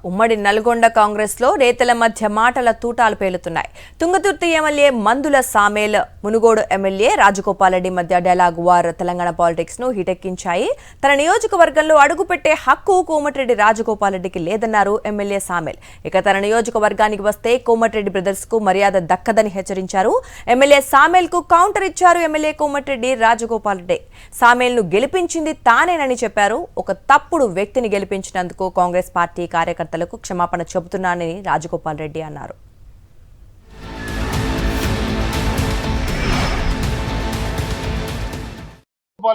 ఉమ్మడి నల్గొండ కాంగ్రెస్ లో నేతల మధ్య మాటల తూటాలు పేలుతున్నాయి. తుంగతుర్తి ఎమ్మెల్యే మందుల సామేల్, మునుగోడు ఎమ్మెల్యే రాజగోపాల్ రెడ్డి మధ్య డైలాగ్ వార్ తెలంగాణ పాలిటిక్స్ ను హిటెక్కించాయి. తన నియోజకవర్గంలో అడుగుపెట్టే హక్కు కోమటిరెడ్డి రాజగోపాల్ రెడ్డికి లేదన్నారు ఎమ్మెల్యే సామేల్. ఇక తన నియోజకవర్గానికి వస్తే కోమటిరెడ్డి బ్రదర్స్ కు మర్యాద దక్కదని హెచ్చరించారు. ఎమ్మెల్యే సామేల్ కు కౌంటర్ ఇచ్చారు ఎమ్మెల్యే కోమటిరెడ్డి రాజగోపాల్ రెడ్డి. సామేల్ ను గెలిపించింది తానేనని చెప్పారు. ఒక తప్పుడు వ్యక్తిని గెలిపించినందుకు కాంగ్రెస్ పార్టీ కార్యకర్తలకు క్షమాపణ చెబుతున్నానని రాజగోపాల్ రెడ్డి అన్నారు.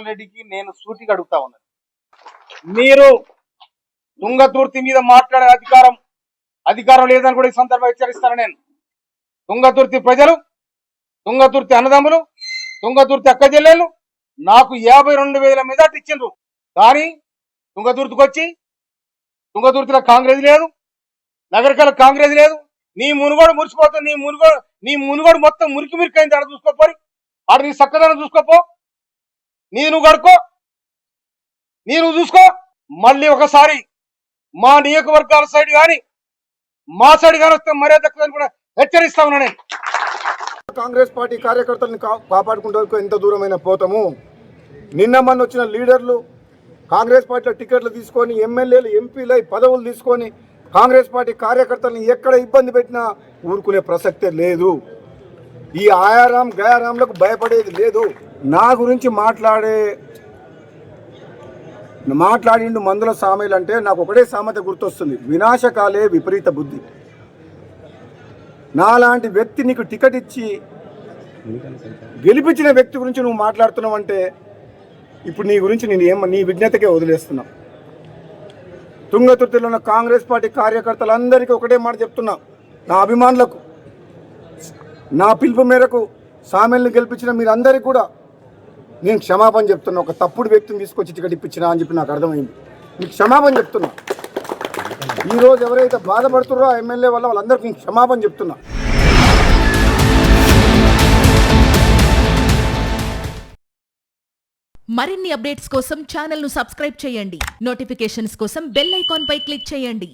రెడ్డికి నేను సూటిగా అడుగుతా ఉన్నాను, మీరు తుంగతుర్తి మీద మాట్లాడే అధికారం లేదని కూడా ఈ సందర్భంగా హెచ్చరిస్తాను. నేను తుంగతుర్తి ప్రజలు, తుంగతుర్తి అన్నదమ్ములు, తుంగతుర్తి అక్క చెల్లెళ్ళు నాకు 52,000 మెజార్టీ ఇచ్చిండ్రు. కానీ తుంగతుర్తికి వచ్చి తుంగతుర్తిలో కాంగ్రెస్ లేదు, నగరికల కాంగ్రెస్ లేదు. నీ మునుగోడు మురిసిపోతుంది. నీ మునుగోడు మొత్తం మురికి అయింది. ఆడ చూసుకోపోయి ఆడ నీ చక్కదనం చూసుకోపో, నువ్వు కడుక్కో, నువ్వు చూసుకో. మళ్ళీ ఒకసారి మా నియోజకవర్గాల సైడ్ కానీ మా సైడ్ కానీ వస్తే మర్యాద దక్కదని కూడా హెచ్చరిస్తా ఉన్నా. నేను కాంగ్రెస్ పార్టీ కార్యకర్తలను కాపాడుకుంటూ ఎంత దూరమైన పోతాము. నిన్న మొన్న వచ్చిన లీడర్లు కాంగ్రెస్ పార్టీలో టికెట్లు తీసుకొని ఎమ్మెల్యేలు ఎంపీలై పదవులు తీసుకొని కాంగ్రెస్ పార్టీ కార్యకర్తలను ఎక్కడ ఇబ్బంది పెట్టినా ఊరుకునే ప్రసక్తే లేదు. ఈ ఆయారాం గయారాంలకు భయపడేది లేదు. నా గురించి మాట్లాడిండు మందుల సామేల్ అంటే నాకు ఒకటే సామెత గుర్తొస్తుంది, వినాశకాలే విపరీత బుద్ధి. నాలాంటి వ్యక్తి నీకు టికెట్ ఇచ్చి గెలిపించిన వ్యక్తి గురించి నువ్వు మాట్లాడుతున్నావు అంటే ఇప్పుడు నీ గురించి నీ విజ్ఞతకే వదిలేస్తున్నా. తుంగతుర్తిలో ఉన్న కాంగ్రెస్ పార్టీ కార్యకర్తలందరికీ ఒకటే మాట చెప్తున్నా, నా అభిమానులకు, నా పిలుపు మేరకు సామేల్ని గెలిపించిన మీరందరికీ కూడా నేను క్షమాపణ చెప్తున్నా. ఒక తప్పుడు వ్యక్తిని తీసుకొచ్చి టికెట్ ఇప్పించినా అని చెప్పి నాకు అర్థమైంది. నీకు క్షమాపణ చెప్తున్నా. ఈరోజు ఎవరైతే బాధపడుతున్నారో ఆ ఎమ్మెల్యే వల్ల వాళ్ళందరికీ నేను క్షమాపణ చెప్తున్నా. మరిన్ని అప్డేట్స్ కోసం ఛానల్ ను సబ్స్క్రైబ్ చేయండి. నోటిఫికేషన్స్ కోసం బెల్ ఐకాన్ పై క్లిక్ చేయండి.